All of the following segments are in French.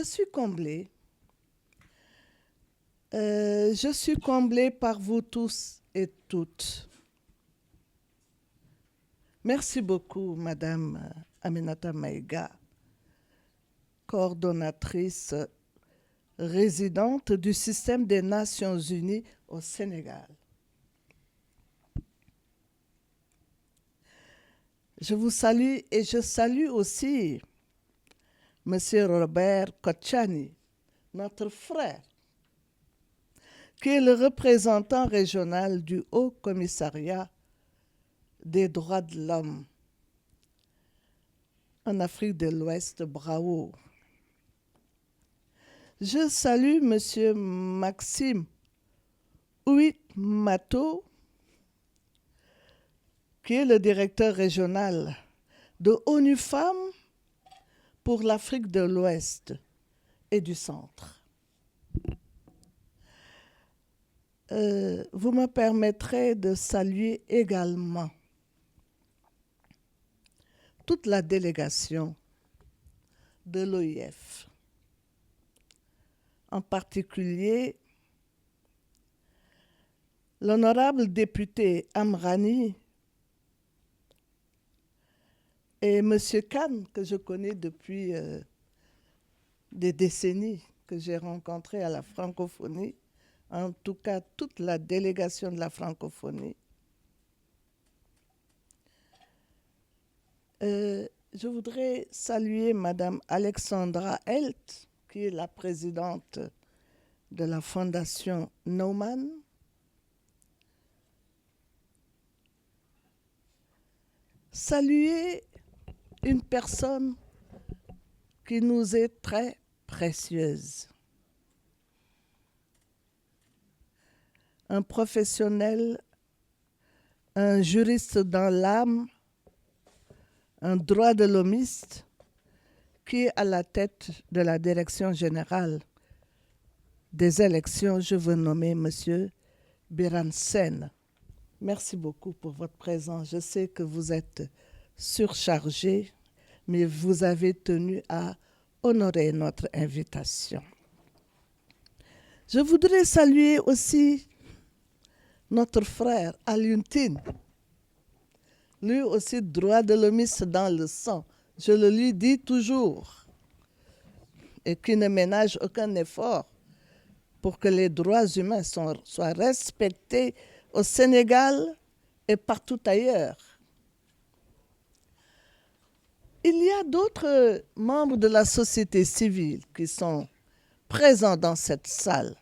suis comblée. Je suis comblée par vous tous et toutes. Merci beaucoup, Madame Aminata Maïga, coordonnatrice résidente du système des Nations Unies au Sénégal. Je vous salue et je salue aussi Monsieur Robert Kochani, notre frère, qui est le représentant régional du Haut Commissariat des droits de l'homme en Afrique de l'Ouest, Bravo. Je salue Monsieur Maxime Ouit-Mato, qui est le directeur régional de ONU Femmes pour l'Afrique de l'Ouest et du Centre. Vous me permettrez de saluer également toute la délégation de l'OIF, en particulier l'honorable député Amrani et M. Khan, que je connais depuis des décennies, que j'ai rencontré à la francophonie, en tout cas toute la délégation de la francophonie. Je voudrais saluer Madame Alexandra Helt, qui est la présidente de la Fondation Naumann. Saluer une personne qui nous est très précieuse. Un professionnel, un juriste dans l'âme, un droit de l'homiste qui est à la tête de la direction générale des élections. Je veux nommer M. Biran Sen. Merci beaucoup pour votre présence. Je sais que vous êtes surchargé, mais vous avez tenu à honorer notre invitation. Je voudrais saluer aussi notre frère Alioune Tine, lui aussi droit de l'homiste dans le sang, je le lui dis toujours, et qui ne ménage aucun effort pour que les droits humains soient respectés au Sénégal et partout ailleurs. Il y a d'autres membres de la société civile qui sont présents dans cette salle.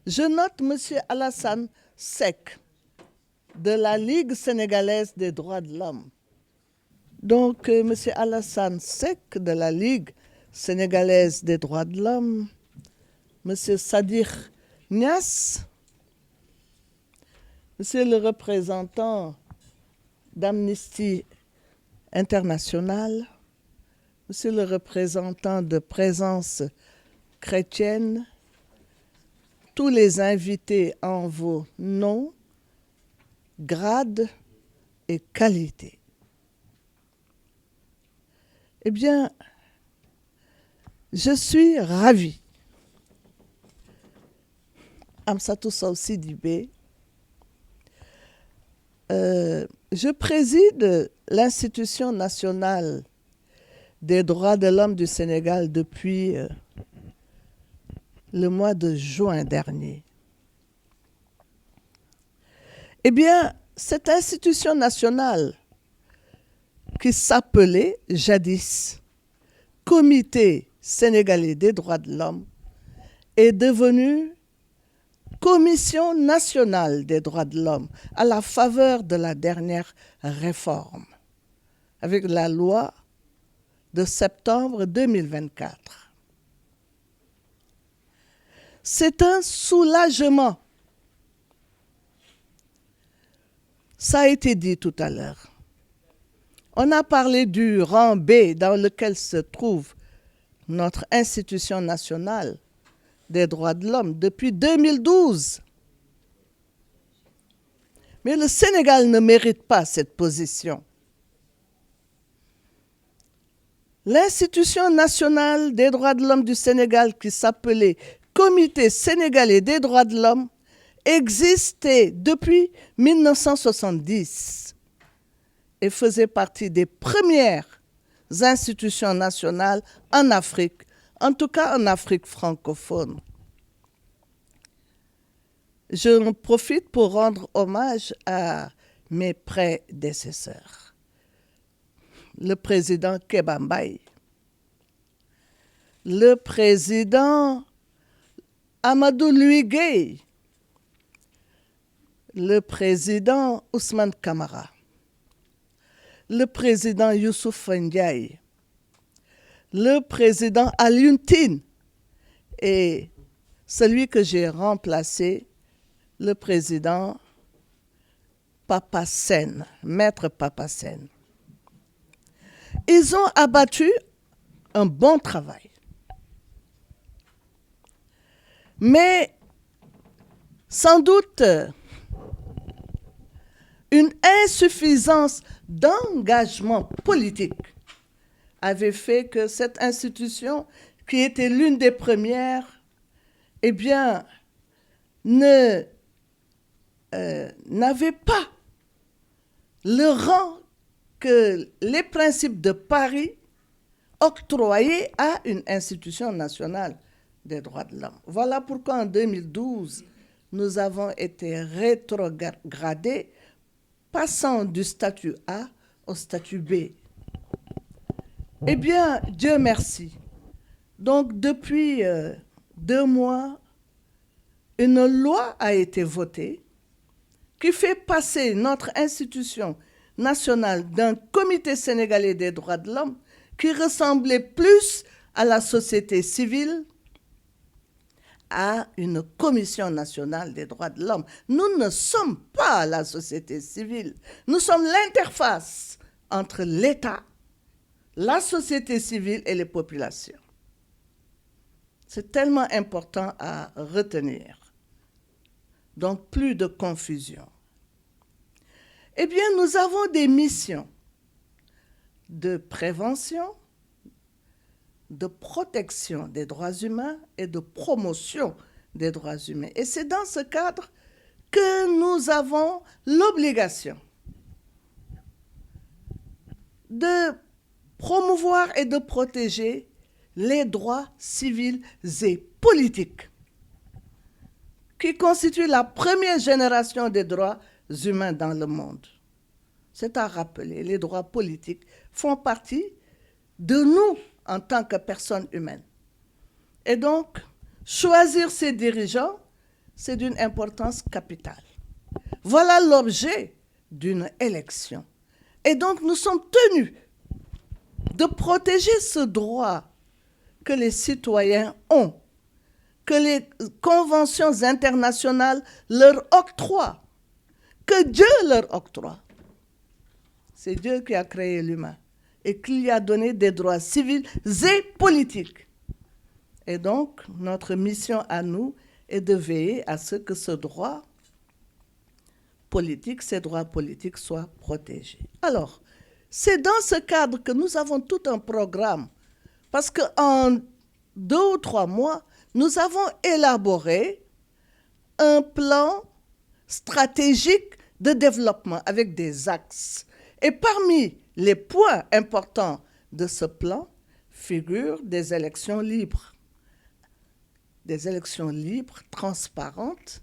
Je note M. Alassane Seck, de la Ligue sénégalaise des droits de l'homme. Donc, M. Alassane Seck, de la Ligue sénégalaise des droits de l'homme, M. Sadiq Niass, Monsieur le représentant d'Amnesty International, Monsieur le représentant de Présence chrétienne, tous les invités en vos noms, grades et qualités. Eh bien, je suis ravie. Amsatou Sow Sidibé, je préside l'Institution nationale des droits de l'homme du Sénégal depuis le mois de juin dernier. Eh bien, cette institution nationale qui s'appelait jadis Comité sénégalais des droits de l'homme est devenue Commission nationale des droits de l'homme à la faveur de la dernière réforme, avec la loi de septembre 2024. C'est un soulagement. Ça a été dit tout à l'heure. On a parlé du rang B dans lequel se trouve notre institution nationale des droits de l'homme depuis 2012. Mais le Sénégal ne mérite pas cette position. L'institution nationale des droits de l'homme du Sénégal, qui s'appelait Comité sénégalais des droits de l'homme, existait depuis 1970 et faisait partie des premières institutions nationales en Afrique, en tout cas en Afrique francophone. Je profite pour rendre hommage à mes prédécesseurs. Le président Kéba Mbaye, le président Amadou Louis Gueye, le président Ousmane Camara, le président Youssouf Ndiaye, le président Alioune Tine et celui que j'ai remplacé, le président Papa Sène, Maître Papa Sène. Ils ont abattu un bon travail. Mais sans doute, une insuffisance d'engagement politique avait fait que cette institution, qui était l'une des premières, eh bien, n'avait pas le rang que les principes de Paris octroyaient à une institution nationale des droits de l'homme. Voilà pourquoi en 2012, nous avons été rétrogradés, passant du statut A au statut B. Eh bien, Dieu merci. Donc, depuis 2 mois, une loi a été votée qui fait passer notre institution nationale d'un comité sénégalais des droits de l'homme qui ressemblait plus à la société civile à une commission nationale des droits de l'homme. Nous ne sommes pas la société civile. Nous sommes l'interface entre l'État, la société civile et les populations. C'est tellement important à retenir. Donc, plus de confusion. Eh bien, nous avons des missions de prévention, de protection des droits humains et de promotion des droits humains. Et c'est dans ce cadre que nous avons l'obligation de promouvoir et de protéger les droits civils et politiques, qui constituent la première génération des droits humains dans le monde. C'est à rappeler, les droits politiques font partie de nous en tant que personnes humaines. Et donc, choisir ses dirigeants, c'est d'une importance capitale. Voilà l'objet d'une élection. Et donc, nous sommes tenus de protéger ce droit que les citoyens ont, que les conventions internationales leur octroient, que Dieu leur octroie. C'est Dieu qui a créé l'humain et qui lui a donné des droits civils et politiques. Et donc, notre mission à nous est de veiller à ce que ce droit politique, ces droits politiques soient protégés. Alors, c'est dans ce cadre que nous avons tout un programme, parce qu'en 2 ou 3 mois, nous avons élaboré un plan stratégique de développement avec des axes. Et parmi les points importants de ce plan figurent des élections libres. Des élections libres, transparentes,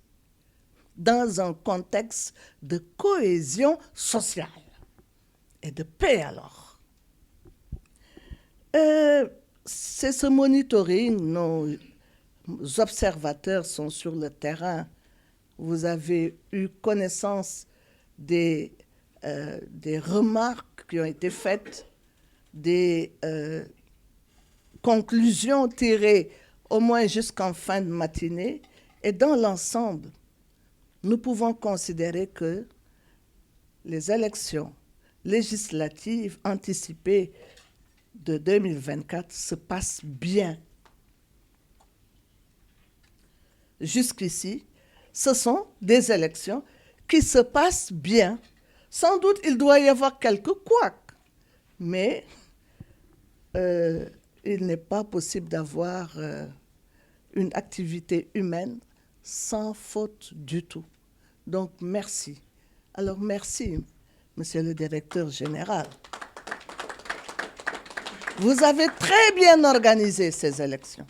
dans un contexte de cohésion sociale et de paix alors. C'est ce monitoring, nos observateurs sont sur le terrain. Vous avez eu connaissance des remarques qui ont été faites, des conclusions tirées au moins jusqu'en fin de matinée. Et dans l'ensemble, nous pouvons considérer que les élections législatives anticipées de 2024 se passent bien. Jusqu'ici, ce sont des élections qui se passent bien. Sans doute, il doit y avoir quelques couacs, mais il n'est pas possible d'avoir une activité humaine sans faute du tout. Donc, merci. Alors, merci, Monsieur le Directeur général. Vous avez très bien organisé ces élections.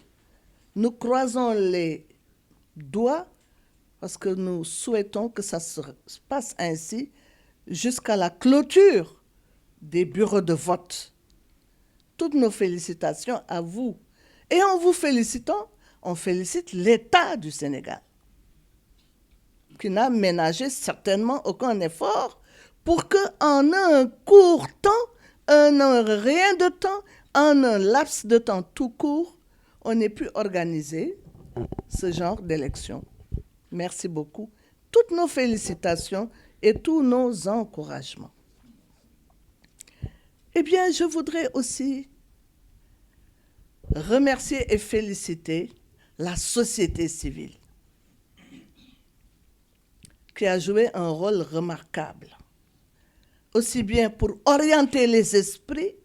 Nous croisons les doigts parce que nous souhaitons que ça se passe ainsi jusqu'à la clôture des bureaux de vote. Toutes nos félicitations à vous. Et en vous félicitant, on félicite l'État du Sénégal, qui n'a ménagé certainement aucun effort pour qu'en un court temps, en un rien de temps, en un laps de temps tout court, on ait pu organiser ce genre d'élection. Merci beaucoup. Toutes nos félicitations et tous nos encouragements. Eh bien, je voudrais aussi remercier et féliciter la société civile, qui a joué un rôle remarquable, aussi bien pour orienter les esprits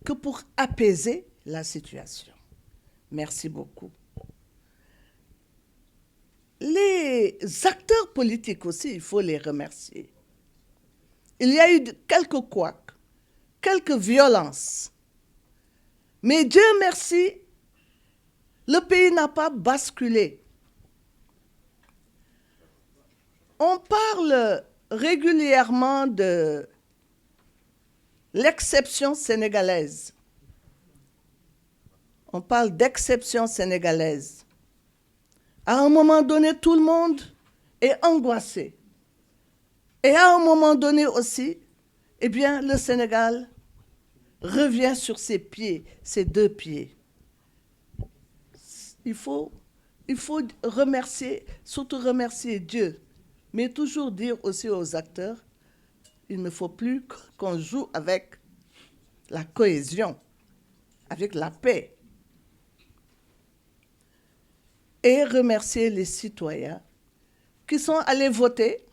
que pour apaiser la situation. Merci beaucoup. Les acteurs politiques aussi, il faut les remercier. Il y a eu quelques couacs, quelques violences. Mais Dieu merci, le pays n'a pas basculé. On parle régulièrement de l'exception sénégalaise. On parle d'exception sénégalaise. À un moment donné, tout le monde est angoissé. Et à un moment donné aussi, eh bien, le Sénégal revient sur ses pieds, ses deux pieds. Il faut remercier, surtout remercier Dieu, mais toujours dire aussi aux acteurs, il ne faut plus qu'on joue avec la cohésion, avec la paix. Et remercier les citoyens qui sont allés voter,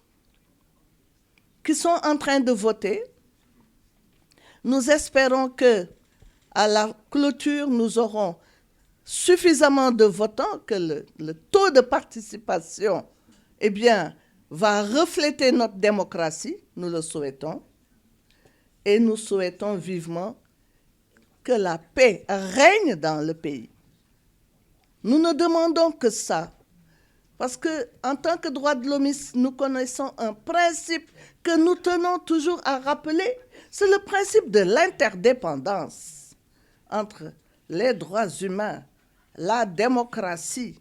qui sont en train de voter. Nous espérons que à la clôture, nous aurons suffisamment de votants, que le taux de participation, eh bien, va refléter notre démocratie, nous le souhaitons, et nous souhaitons vivement que la paix règne dans le pays. Nous ne demandons que ça, parce qu'en tant que droits de l'homme, nous connaissons un principe que nous tenons toujours à rappeler, c'est le principe de l'interdépendance entre les droits humains, la démocratie.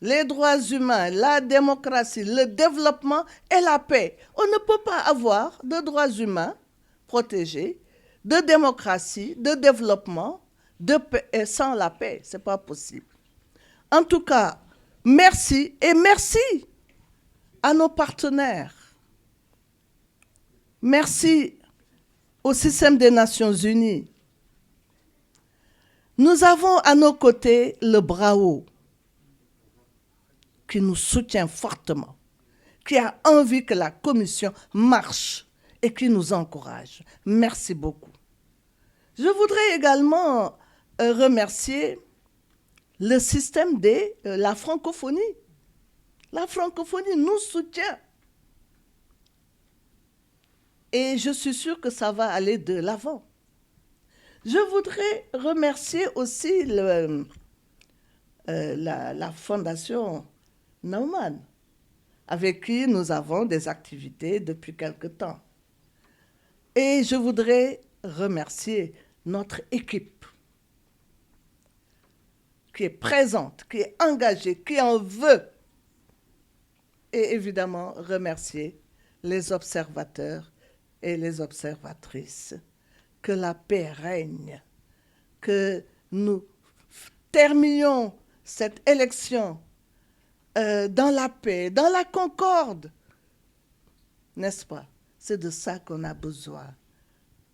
Les droits humains, la démocratie, le développement et la paix. On ne peut pas avoir de droits humains protégés, de démocratie, de développement, de paix, et sans la paix. Ce n'est pas possible. En tout cas, merci et merci à nos partenaires. Merci au système des Nations Unies. Nous avons à nos côtés le BRAO, qui nous soutient fortement, qui a envie que la commission marche et qui nous encourage. Merci beaucoup. Je voudrais également remercier le système de la francophonie. La francophonie nous soutient. Et je suis sûre que ça va aller de l'avant. Je voudrais remercier aussi la fondation Naumann, avec qui nous avons des activités depuis quelque temps. Et je voudrais remercier notre équipe qui est présente, qui est engagée, qui en veut. Et évidemment, remercier les observateurs et les observatrices. Que la paix règne, que nous terminions cette élection dans la paix, dans la concorde. N'est-ce pas? C'est de ça qu'on a besoin.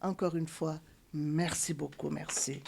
Encore une fois, merci beaucoup, merci.